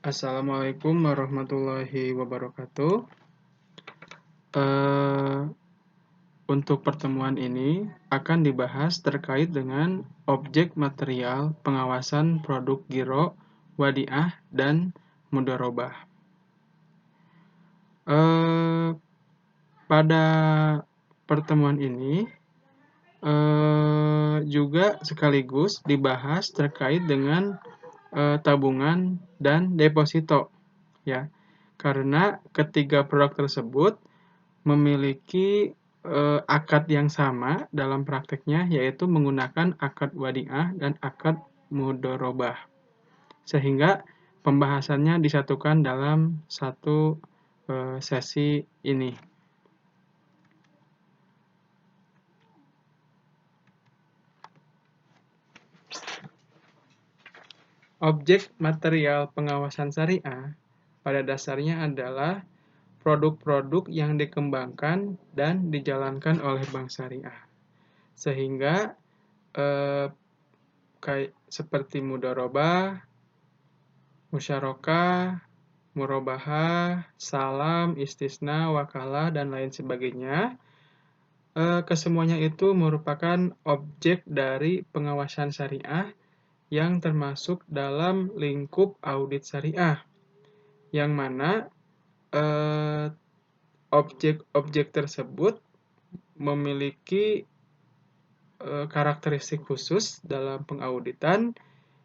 Assalamualaikum warahmatullahi wabarakatuh. Eh, untuk pertemuan ini akan dibahas terkait dengan objek material pengawasan produk giro, wadiah, dan mudharabah. Pada pertemuan ini juga sekaligus dibahas terkait dengan tabungan dan deposito, ya. Karena ketiga produk tersebut memiliki akad yang sama dalam prakteknya, yaitu menggunakan akad wadiah dan akad mudharabah. Sehingga pembahasannya disatukan dalam satu sesi ini. Objek material pengawasan syariah pada dasarnya adalah produk-produk yang dikembangkan dan dijalankan oleh bank syariah. Sehingga seperti mudharabah, musyarakah, murabahah, salam, istisna, wakalah, dan lain sebagainya. Kesemuanya itu merupakan objek dari pengawasan syariah yang termasuk dalam lingkup audit syariah, yang mana objek-objek tersebut memiliki karakteristik khusus dalam pengauditan,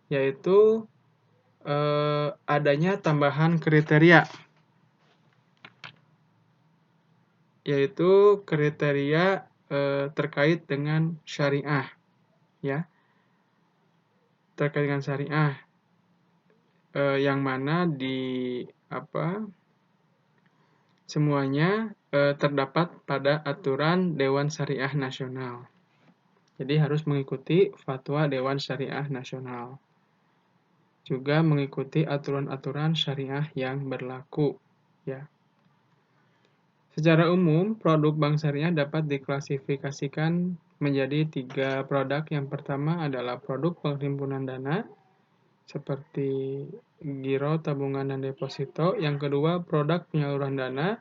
yaitu adanya tambahan kriteria, yaitu kriteria terkait dengan syariah, ya, terkait dengan syariah, yang mana semuanya terdapat pada aturan Dewan Syariah Nasional. Jadi harus mengikuti fatwa Dewan Syariah Nasional. Juga mengikuti aturan-aturan syariah yang berlaku, ya. Secara umum, produk bank syariah dapat diklasifikasikan menjadi 3 produk. Yang pertama adalah produk penghimpunan dana, seperti giro, tabungan, dan deposito. Yang kedua, produk penyaluran dana,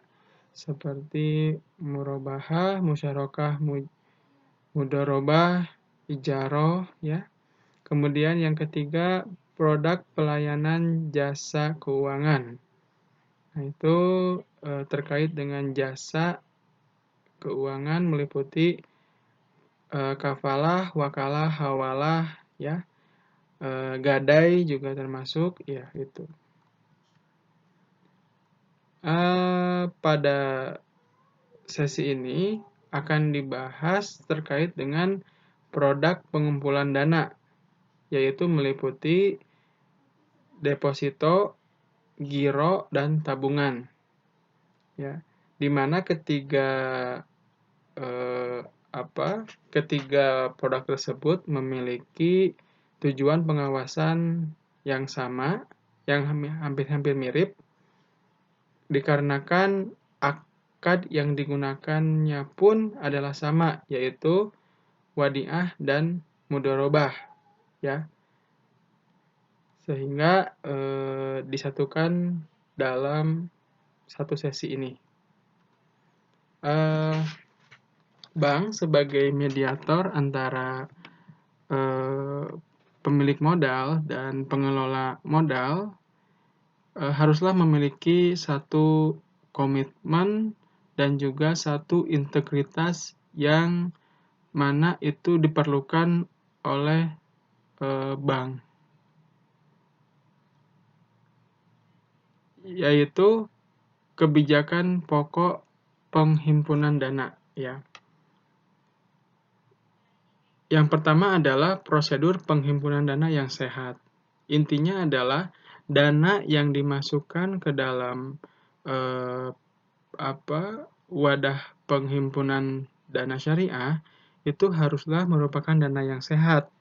seperti murabahah, musyarakah, mudharabah, ijaroh, ya. Kemudian yang ketiga, produk pelayanan jasa keuangan. Nah, itu terkait dengan jasa keuangan meliputi kafalah, wakalah, hawalah, ya, gadai juga termasuk, ya, itu. Pada sesi ini akan dibahas terkait dengan produk pengumpulan dana, yaitu meliputi deposito, giro, dan tabungan, ya, di mana ketiga produk tersebut memiliki tujuan pengawasan yang sama, yang hampir-hampir mirip, dikarenakan akad yang digunakannya pun adalah sama, yaitu wadiah dan mudharabah, ya, sehingga disatukan dalam satu sesi ini. Bank sebagai mediator antara pemilik modal dan pengelola modal haruslah memiliki satu komitmen dan juga satu integritas yang mana itu diperlukan oleh bank, yaitu kebijakan pokok penghimpunan dana, ya. Yang pertama adalah prosedur penghimpunan dana yang sehat. Intinya adalah dana yang dimasukkan ke dalam wadah penghimpunan dana syariah itu haruslah merupakan dana yang sehat,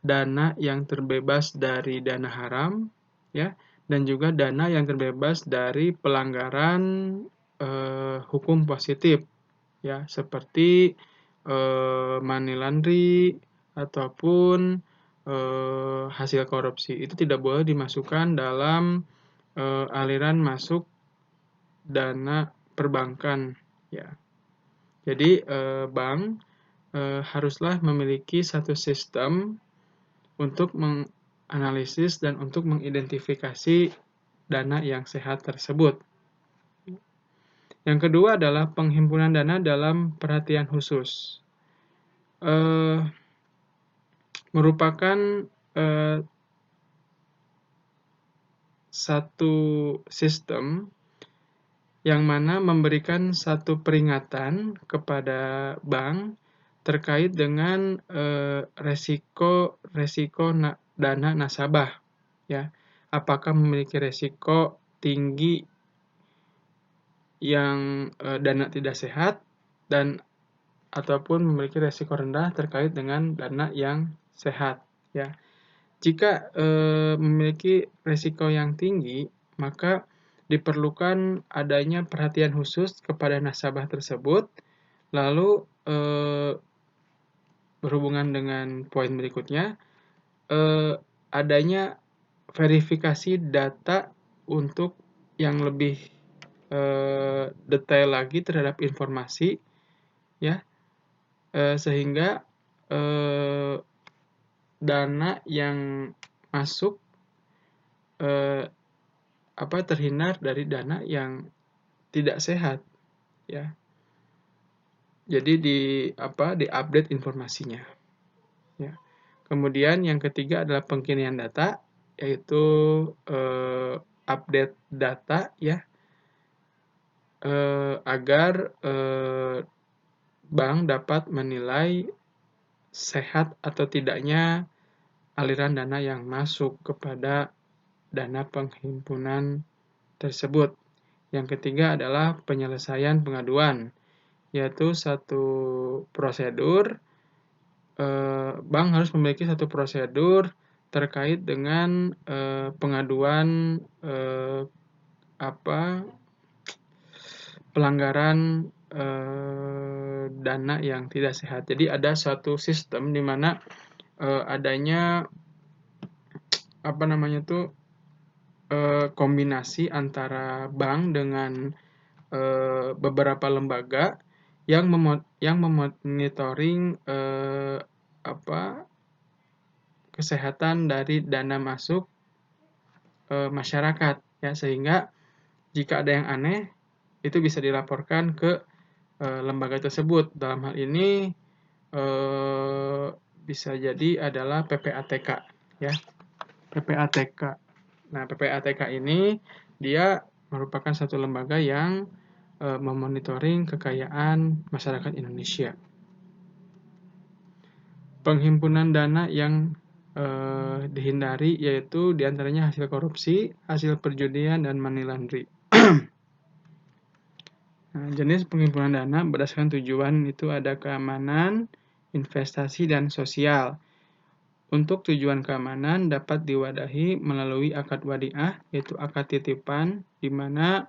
dana yang terbebas dari dana haram, ya, dan juga dana yang terbebas dari pelanggaran hukum positif, ya, seperti money laundry ataupun hasil korupsi. Itu tidak boleh dimasukkan dalam aliran masuk dana perbankan, ya. Jadi bank haruslah memiliki satu sistem untuk menganalisis dan untuk mengidentifikasi dana yang sehat tersebut. Yang kedua adalah penghimpunan dana dalam perhatian khusus. Merupakan satu sistem yang mana memberikan satu peringatan kepada bank terkait dengan resiko dana nasabah, ya. Apakah memiliki resiko tinggi yang dana tidak sehat dan ataupun memiliki resiko rendah terkait dengan dana yang sehat, ya. Jika memiliki resiko yang tinggi, maka diperlukan adanya perhatian khusus kepada nasabah tersebut. Lalu berhubungan dengan poin berikutnya, adanya verifikasi data untuk yang lebih detail lagi terhadap informasi, ya, sehingga dana yang masuk terhindar dari dana yang tidak sehat, ya. Jadi di-update informasinya, ya. Kemudian yang ketiga adalah pengkinian data, yaitu update data, ya, agar bank dapat menilai sehat atau tidaknya aliran dana yang masuk kepada dana penghimpunan tersebut. Yang ketiga adalah penyelesaian pengaduan, yaitu satu prosedur. Bank harus memiliki satu prosedur terkait dengan pengaduan pelanggaran dana yang tidak sehat. Jadi ada suatu sistem di mana adanya kombinasi antara bank dengan beberapa lembaga yang memonitoring kesehatan dari dana masuk masyarakat, ya, sehingga jika ada yang aneh itu bisa dilaporkan ke lembaga tersebut. Dalam hal ini bisa jadi adalah PPATK, ya. PPATK. Nah, PPATK ini dia merupakan satu lembaga yang memonitoring kekayaan masyarakat Indonesia. Penghimpunan dana yang dihindari yaitu diantaranya hasil korupsi, hasil perjudian, dan money laundry. Nah, jenis penghimpunan dana berdasarkan tujuan itu ada keamanan, investasi, dan sosial. Untuk tujuan keamanan dapat diwadahi melalui akad wadiah, yaitu akad titipan, di mana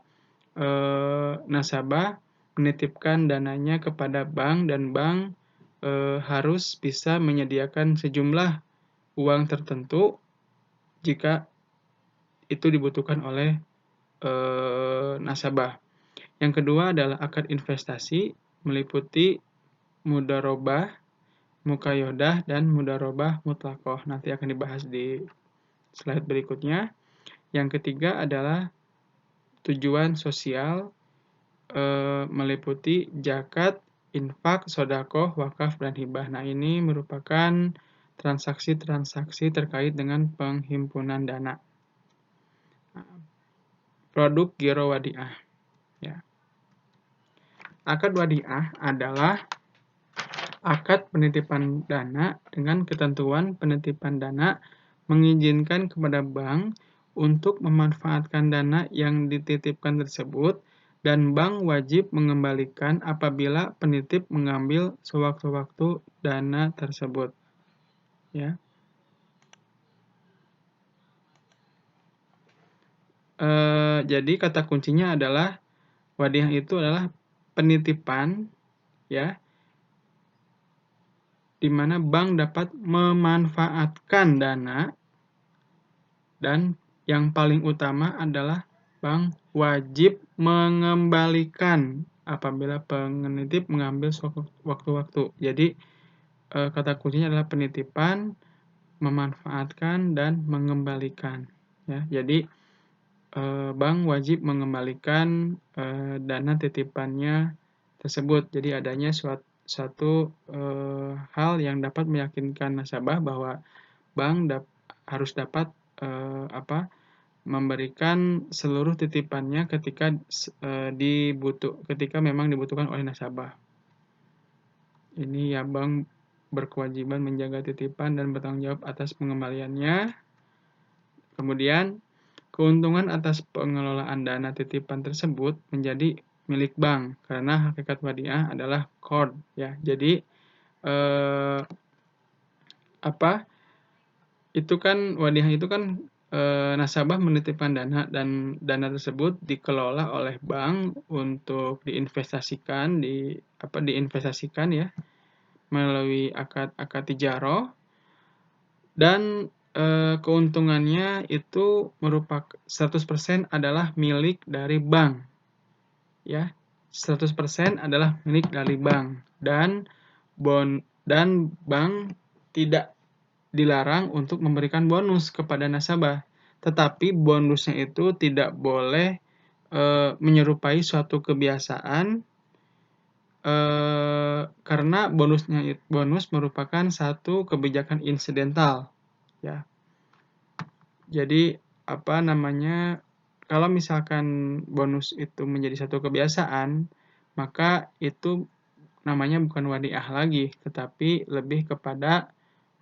nasabah menitipkan dananya kepada bank dan bank harus bisa menyediakan sejumlah uang tertentu jika itu dibutuhkan oleh nasabah. Yang kedua adalah akad investasi, meliputi mudharabah, muqayyadah, dan mudharabah mutlaqah. Nanti akan dibahas di slide berikutnya. Yang ketiga adalah tujuan sosial, meliputi zakat, infak, sedekah, wakaf, dan hibah. Nah, ini merupakan transaksi-transaksi terkait dengan penghimpunan dana. Produk giro wadiah, ya. Akad wadiah adalah akad penitipan dana dengan ketentuan penitipan dana mengizinkan kepada bank untuk memanfaatkan dana yang dititipkan tersebut, dan bank wajib mengembalikan apabila penitip mengambil sewaktu-waktu dana tersebut, ya. Jadi kata kuncinya adalah wadiah itu adalah penitipan, ya, di mana bank dapat memanfaatkan dana dan yang paling utama adalah bank wajib mengembalikan apabila penitip mengambil waktu-waktu. Jadi kata kuncinya adalah penitipan, memanfaatkan, dan mengembalikan. Ya, jadi bank wajib mengembalikan dana titipannya tersebut. Jadi adanya suatu hal yang dapat meyakinkan nasabah bahwa bank harus dapat memberikan seluruh titipannya ketika memang dibutuhkan oleh nasabah. Ini ya, bank berkewajiban menjaga titipan dan bertanggung jawab atas pengembaliannya. Kemudian keuntungan atas pengelolaan dana titipan tersebut menjadi milik bank karena hakikat wadiah adalah qard, ya. Jadi wadiah itu kan nasabah menitipkan dana dan dana tersebut dikelola oleh bank untuk diinvestasikan ya melalui akad tijarah, dan keuntungannya itu merupakan 100% adalah milik dari bank, ya. 100% adalah milik dari bank, dan bank tidak dilarang untuk memberikan bonus kepada nasabah, tetapi bonusnya itu tidak boleh menyerupai suatu kebiasaan, karena bonus merupakan satu kebijakan insidental, ya. Jadi kalau misalkan bonus itu menjadi satu kebiasaan, maka itu namanya bukan wadiah lagi, tetapi lebih kepada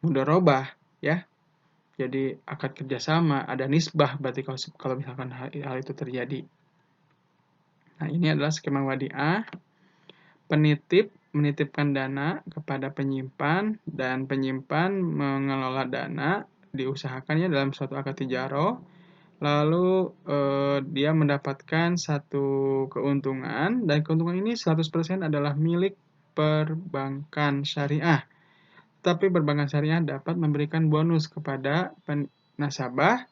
mudharabah, ya. Jadi akad kerjasama, ada nisbah berarti kalau misalkan hal itu terjadi. Nah, ini adalah skema wadiah. Penitip menitipkan dana kepada penyimpan, dan penyimpan mengelola dana diusahakannya dalam suatu akad tijarah. Lalu dia mendapatkan satu keuntungan, dan keuntungan ini 100% adalah milik perbankan syariah. Tapi perbankan syariah dapat memberikan bonus kepada nasabah,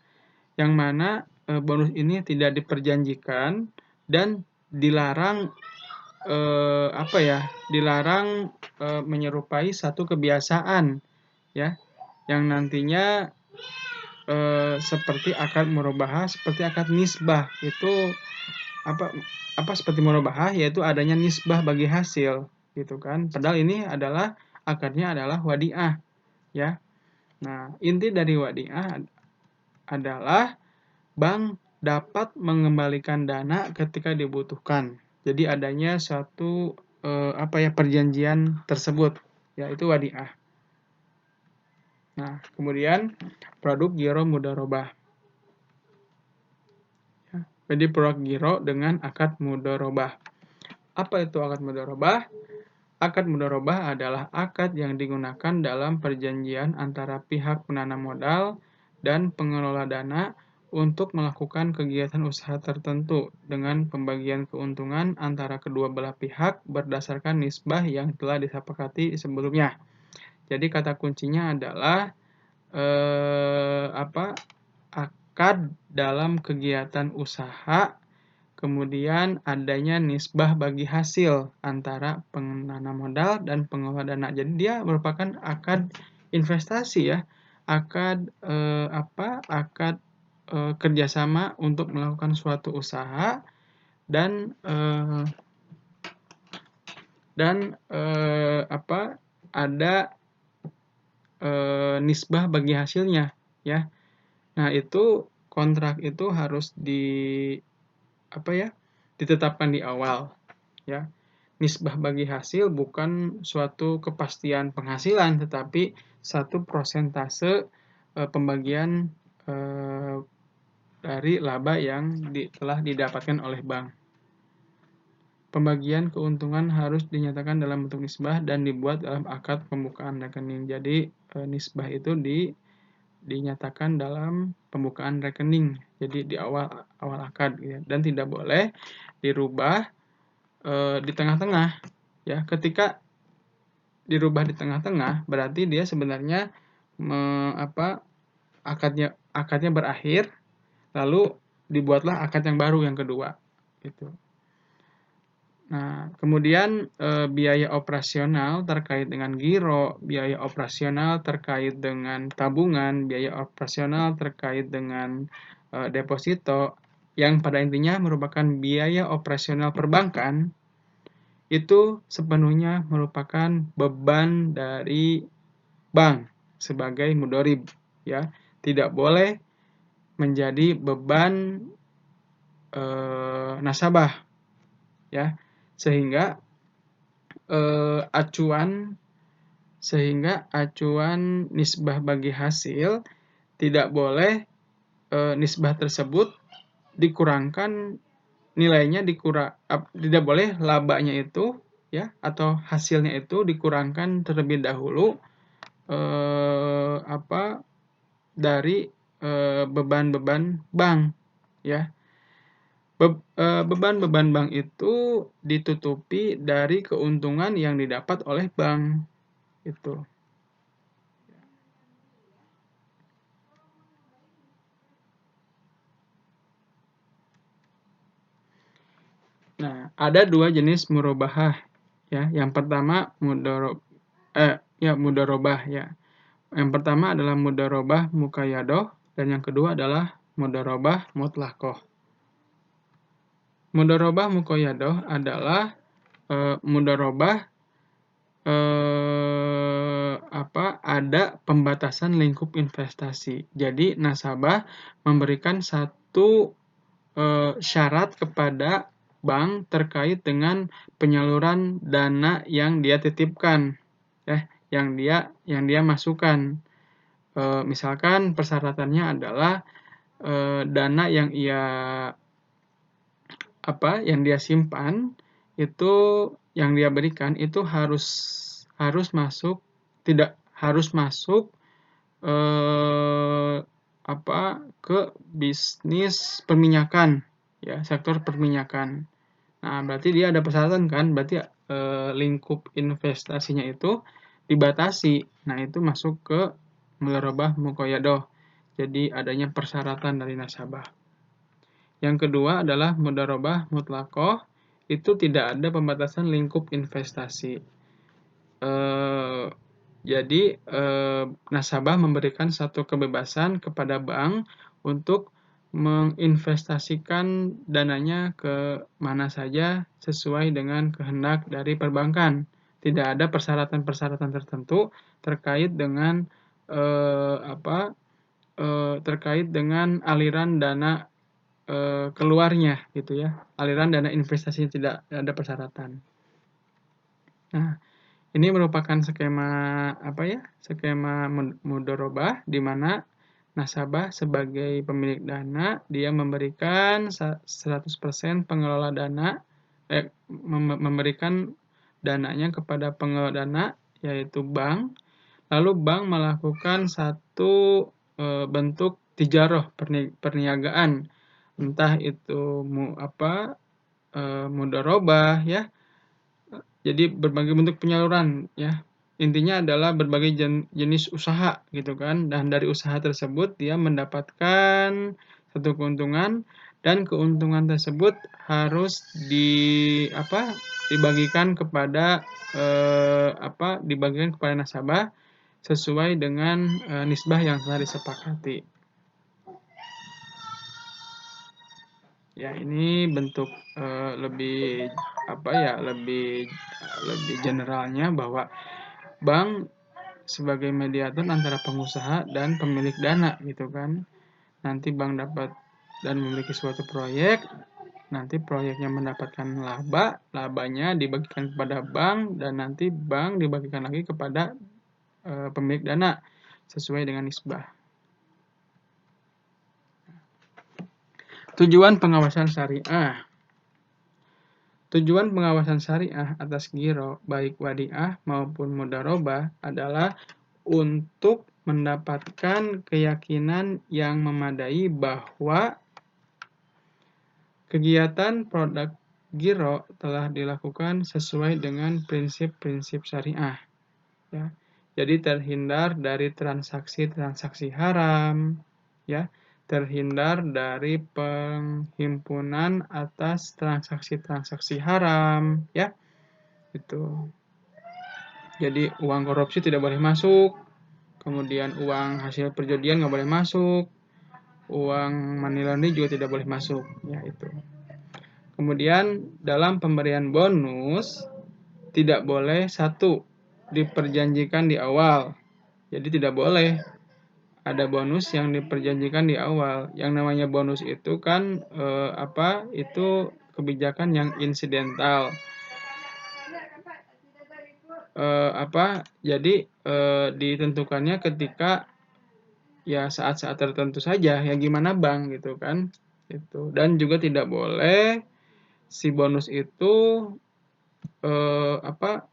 yang mana bonus ini tidak diperjanjikan dan dilarang menyerupai satu kebiasaan, ya, yang nantinya seperti akad murabahah, seperti akad nisbah. Itu seperti murabahah, yaitu adanya nisbah bagi hasil, gitu kan. Padahal ini akadnya adalah wadiah, ya. Nah, inti dari wadiah adalah bank dapat mengembalikan dana ketika dibutuhkan. Jadi adanya suatu perjanjian tersebut, yaitu wadiah. Nah, kemudian produk giro mudharabah. Ya, jadi produk giro dengan akad mudharabah. Apa itu akad mudharabah? Akad mudharabah adalah akad yang digunakan dalam perjanjian antara pihak penanam modal dan pengelola dana untuk melakukan kegiatan usaha tertentu dengan pembagian keuntungan antara kedua belah pihak berdasarkan nisbah yang telah disepakati sebelumnya. Jadi kata kuncinya adalah akad dalam kegiatan usaha, kemudian adanya nisbah bagi hasil antara penanam modal dan pengelola dana. Jadi dia merupakan akad investasi, ya. Akad kerjasama untuk melakukan suatu usaha, dan ada nisbah bagi hasilnya, ya. Nah, itu kontrak itu harus ditetapkan di awal, ya. Nisbah bagi hasil bukan suatu kepastian penghasilan, tetapi satu prosentase pembagian dari laba yang telah didapatkan oleh bank. Pembagian keuntungan harus dinyatakan dalam bentuk nisbah dan dibuat dalam akad pembukaan rekening. Jadi nisbah itu dinyatakan dalam pembukaan rekening. Jadi di awal akad, gitu, dan tidak boleh dirubah di tengah-tengah, ya. Ketika dirubah di tengah-tengah, berarti dia sebenarnya akadnya berakhir, lalu dibuatlah akad yang baru yang kedua gitu. Nah, kemudian biaya operasional terkait dengan giro, biaya operasional terkait dengan tabungan, biaya operasional terkait dengan deposito, yang pada intinya merupakan biaya operasional perbankan, itu sepenuhnya merupakan beban dari bank sebagai mudorib, ya. Tidak boleh menjadi beban nasabah, ya. Sehingga acuan nisbah bagi hasil tidak boleh nisbah tersebut dikurangkan nilainya tidak boleh labanya itu ya atau hasilnya itu dikurangkan terlebih dahulu dari beban-beban bank ya. Beban-beban bank itu ditutupi dari keuntungan yang didapat oleh bank itu. Nah, ada dua jenis murabahah ya. Yang pertama mudharabah ya. Yang pertama adalah mudharabah muqayyadah dan yang kedua adalah mudharabah mutlaqah. Mudharabah muqayyadah adalah mudharabah ada pembatasan lingkup investasi. Jadi nasabah memberikan satu syarat kepada bank terkait dengan penyaluran dana yang dia titipkan, yang dia masukkan. Misalkan persyaratannya adalah dana yang dia simpan itu yang dia berikan itu harus masuk ke bisnis perminyakan ya, sektor perminyakan. Nah, berarti dia ada persyaratan kan, berarti lingkup investasinya itu dibatasi. Nah, itu masuk ke mudharabah muqayyadah. Jadi adanya persyaratan dari nasabah. Yang kedua adalah mudharabah mutlaqah, itu tidak ada pembatasan lingkup investasi. Jadi nasabah memberikan satu kebebasan kepada bank untuk menginvestasikan dananya ke mana saja sesuai dengan kehendak dari perbankan. Tidak ada persyaratan-persyaratan tertentu terkait dengan aliran dana keluarnya gitu ya. Aliran dana investasinya tidak ada persyaratan. Nah, ini merupakan skema mudharabah di mana nasabah sebagai pemilik dana dia memberikan 100% pengelola dana memberikan dananya kepada pengelola dana yaitu bank. Lalu bank melakukan satu bentuk tijarah perniagaan, entah itu mudharabah ya. Jadi berbagai bentuk penyaluran ya. Intinya adalah berbagai jenis usaha gitu kan, dan dari usaha tersebut dia mendapatkan satu keuntungan dan keuntungan tersebut harus dibagikan kepada nasabah sesuai dengan nisbah yang telah disepakati. Ya, ini bentuk lebih generalnya bahwa bank sebagai mediator antara pengusaha dan pemilik dana gitu kan. Nanti bank dapat dan memiliki suatu proyek, nanti proyeknya mendapatkan labanya dibagikan kepada bank dan nanti bank dibagikan lagi kepada pemilik dana sesuai dengan nisbah. Tujuan pengawasan syariah. Tujuan pengawasan syariah atas giro baik wadiah maupun mudharabah adalah untuk mendapatkan keyakinan yang memadai bahwa kegiatan produk giro telah dilakukan sesuai dengan prinsip-prinsip syariah. Ya. Jadi terhindar dari transaksi-transaksi haram, ya, terhindar dari penghimpunan atas transaksi-transaksi haram, ya. Itu. Jadi uang korupsi tidak boleh masuk, kemudian uang hasil perjudian nggak boleh masuk, uang money laundering juga tidak boleh masuk, ya itu. Kemudian dalam pemberian bonus tidak boleh satu diperjanjikan di awal. Jadi tidak boleh ada bonus yang diperjanjikan di awal. Yang namanya bonus itu kan itu kebijakan yang insidental. Jadi ditentukannya ketika ya saat-saat tertentu saja, ya gimana bank gitu kan. Itu. Dan juga tidak boleh si bonus itu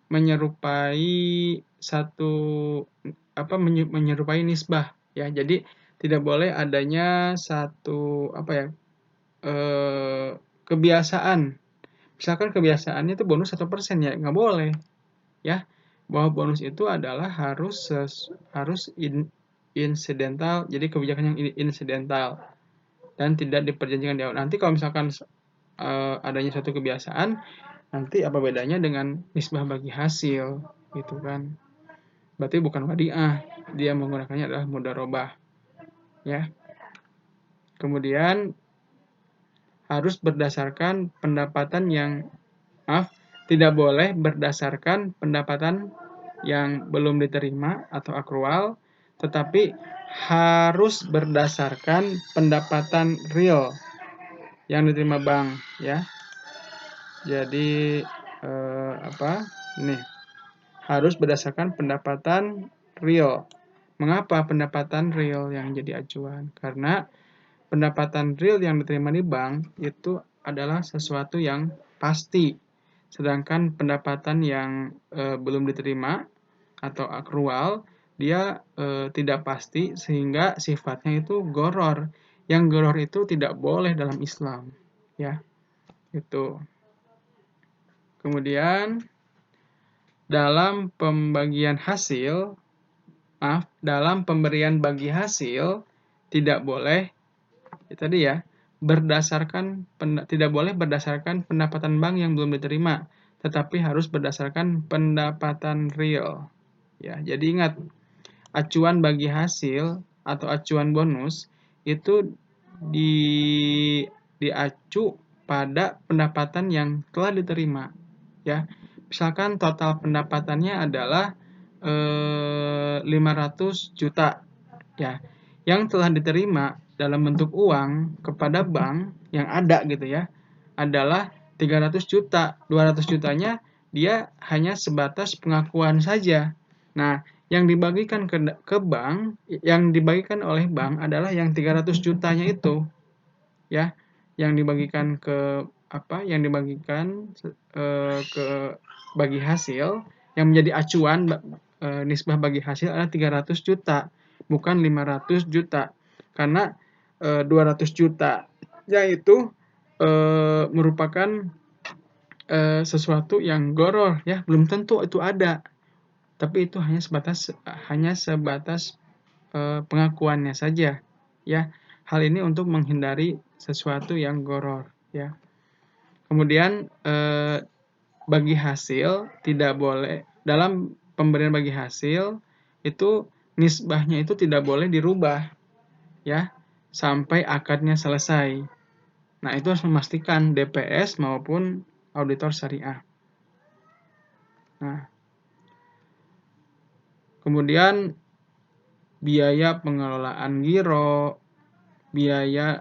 menyerupai menyerupai nisbah, ya. Jadi tidak boleh adanya satu kebiasaan. Misalkan kebiasaannya itu bonus 1%, ya nggak boleh, ya. Bahwa bonus itu adalah harus insidental, jadi kebijakan yang insidental dan tidak diperjanjikan di awal. Nanti kalau misalkan adanya suatu kebiasaan, nanti apa bedanya dengan nisbah bagi hasil, gitu kan? Berarti bukan wadiah, dia menggunakannya adalah mudharabah, ya. Kemudian harus berdasarkan pendapatan tidak boleh berdasarkan pendapatan yang belum diterima atau akrual, tetapi harus berdasarkan pendapatan real yang diterima bank, ya. Jadi harus berdasarkan pendapatan real. Mengapa pendapatan real yang jadi acuan? Karena pendapatan real yang diterima di bank itu adalah sesuatu yang pasti. Sedangkan pendapatan yang belum diterima atau akrual, dia tidak pasti sehingga sifatnya itu goror. Yang goror itu tidak boleh dalam Islam, ya. Itu. Kemudian dalam pemberian bagi hasil tidak boleh tidak boleh berdasarkan pendapatan bank yang belum diterima, tetapi harus berdasarkan pendapatan real. Ya, jadi ingat, acuan bagi hasil atau acuan bonus itu diacu pada pendapatan yang telah diterima, ya. Misalkan total pendapatannya adalah 500 juta, ya. Yang telah diterima dalam bentuk uang kepada bank yang ada gitu ya, adalah 300 juta. 200 jutanya dia hanya sebatas pengakuan saja. Nah, yang dibagikan ke bank, yang dibagikan oleh bank adalah yang 300 jutanya itu, ya. Yang dibagikan ke bagi hasil, yang menjadi acuan nisbah bagi hasil adalah 300 juta, bukan 500 juta. Karena 200 juta yaitu merupakan sesuatu yang goror, ya, belum tentu itu ada. Tapi itu hanya sebatas pengakuannya saja, ya. Hal ini untuk menghindari sesuatu yang goror, ya. Kemudian bagi hasil tidak boleh, dalam pemberian bagi hasil itu nisbahnya itu tidak boleh dirubah, ya, sampai akadnya selesai. Nah, itu harus memastikan DPS maupun auditor syariah. Nah, kemudian biaya pengelolaan giro, biaya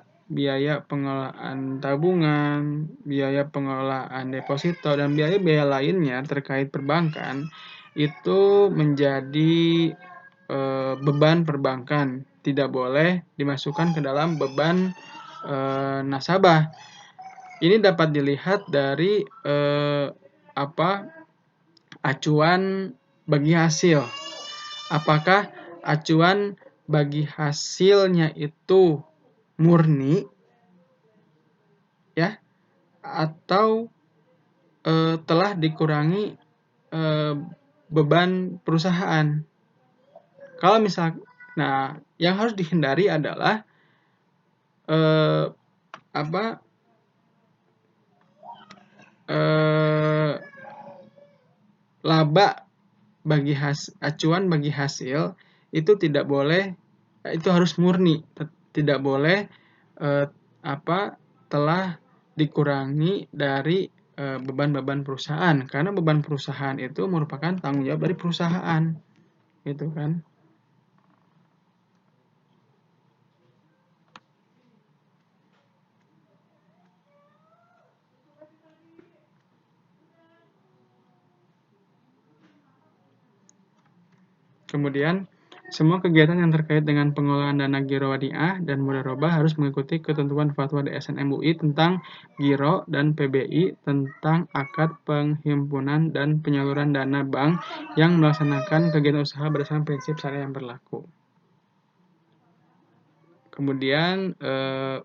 pengelolaan tabungan, biaya pengelolaan deposito, dan biaya-biaya lainnya terkait perbankan itu menjadi beban perbankan, tidak boleh dimasukkan ke dalam beban nasabah. Ini dapat dilihat dari acuan bagi hasil. Apakah acuan bagi hasilnya itu murni, ya, atau telah dikurangi beban perusahaan. Kalau yang harus dihindari adalah eh, apa eh, laba bagi acuan bagi hasil itu tidak boleh, itu harus murni, tidak boleh eh, apa telah dikurangi dari beban-beban perusahaan, karena beban perusahaan itu merupakan tanggung jawab dari perusahaan, gitu kan. Kemudian, semua kegiatan yang terkait dengan pengelolaan dana giro wadiah dan mudharabah harus mengikuti ketentuan Fatwa DSN MUI tentang giro dan PBI tentang akad penghimpunan dan penyaluran dana bank yang melaksanakan kegiatan usaha berdasarkan prinsip syariah yang berlaku. Kemudian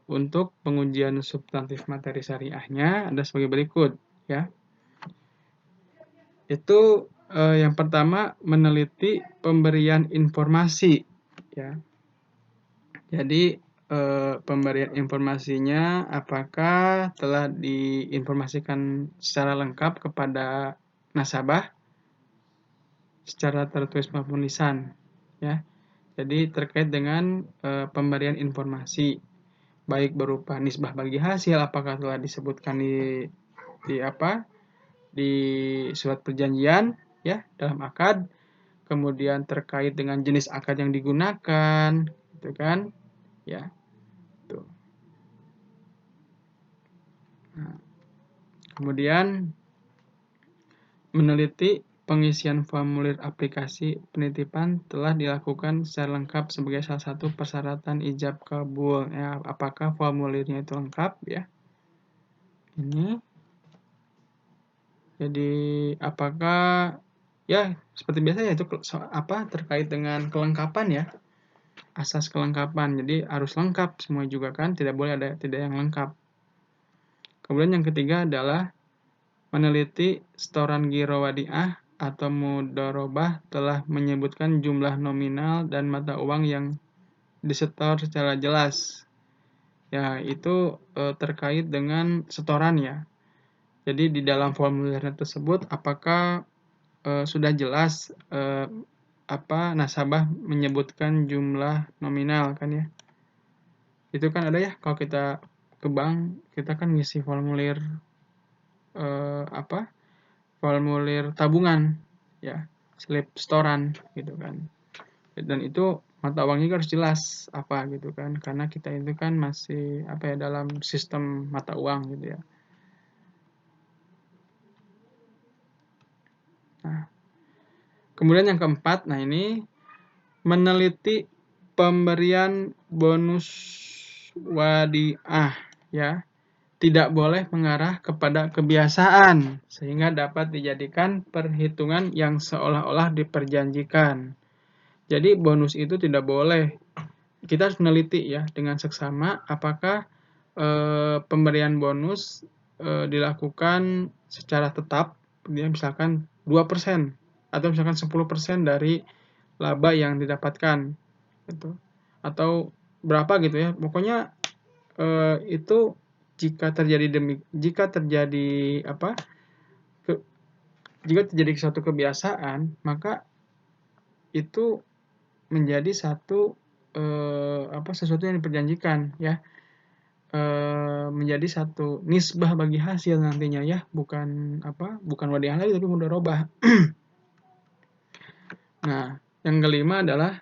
untuk pengujian substantif materi syariahnya ada sebagai berikut, ya. Itu yang pertama meneliti pemberian informasi, ya. Jadi pemberian informasinya apakah telah diinformasikan secara lengkap kepada nasabah secara tertulis maupun lisan, ya. Jadi terkait dengan pemberian informasi baik berupa nisbah bagi hasil apakah telah disebutkan di apa di surat perjanjian, ya, dalam akad, kemudian terkait dengan jenis akad yang digunakan, gitu kan, ya. Tuh. Nah, kemudian meneliti pengisian formulir aplikasi penitipan telah dilakukan secara lengkap sebagai salah satu persyaratan ijab kabul, ya, apakah formulirnya itu lengkap, ya. Ini jadi apakah, ya, seperti biasa ya, itu terkait dengan kelengkapan, ya, asas kelengkapan. Jadi harus lengkap semua juga kan, tidak boleh ada tidak yang lengkap. Kemudian yang ketiga adalah meneliti setoran giro wadiah atau mudharabah telah menyebutkan jumlah nominal dan mata uang yang disetor secara jelas. Ya, itu terkait dengan setoran, ya. Jadi di dalam formulir tersebut apakah sudah jelas nasabah menyebutkan jumlah nominal kan, ya. Itu kan ada, ya, kalau kita ke bank kita kan ngisi formulir formulir tabungan, ya, slip setoran gitu kan. Dan itu mata uangnya harus jelas apa gitu kan, karena kita itu kan masih dalam sistem mata uang gitu, ya. Nah, kemudian yang keempat, nah ini meneliti pemberian bonus wadiah, ya, tidak boleh mengarah kepada kebiasaan sehingga dapat dijadikan perhitungan yang seolah-olah diperjanjikan. Jadi bonus itu tidak boleh. Kita harus meneliti, ya, dengan seksama apakah pemberian bonus dilakukan secara tetap, dia misalkan 2% atau misalkan 10% dari laba yang didapatkan gitu. Atau berapa gitu, ya. Pokoknya itu jika terjadi suatu kebiasaan, maka itu menjadi sesuatu yang diperjanjikan, ya. Menjadi satu nisbah bagi hasil nantinya, ya, bukan wadiah lagi tapi mudharabah. Nah, yang kelima adalah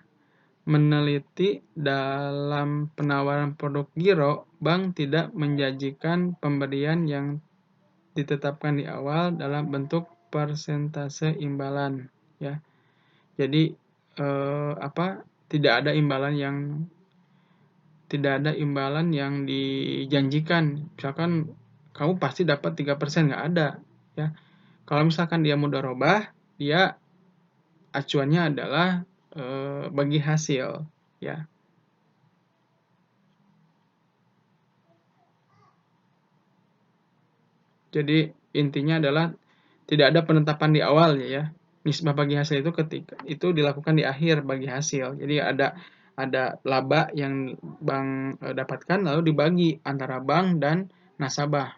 meneliti dalam penawaran produk giro, bank tidak menjanjikan pemberian yang ditetapkan di awal dalam bentuk persentase imbalan, ya. Jadi tidak ada imbalan yang dijanjikan. Misalkan kamu pasti dapat 3%, nggak ada, ya. Kalau misalkan dia mudharabah, dia acuannya adalah bagi hasil, ya. Jadi intinya adalah tidak ada penetapan di awal, ya. Nisbah bagi hasil itu ketika itu dilakukan di akhir bagi hasil. Jadi ada laba yang bank dapatkan lalu dibagi antara bank dan nasabah.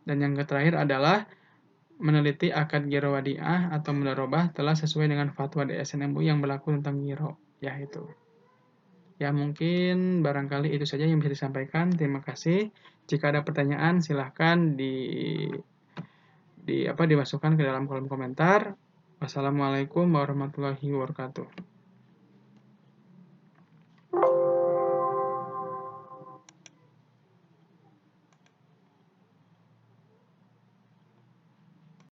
Dan yang terakhir adalah meneliti akad giro wadiah atau mudharabah telah sesuai dengan fatwa DSN MUI yang berlaku tentang giro, ya itu. Ya mungkin barangkali itu saja yang bisa disampaikan. Terima kasih. Jika ada pertanyaan silahkan dimasukkan ke dalam kolom komentar. Wassalamualaikum warahmatullahi wabarakatuh.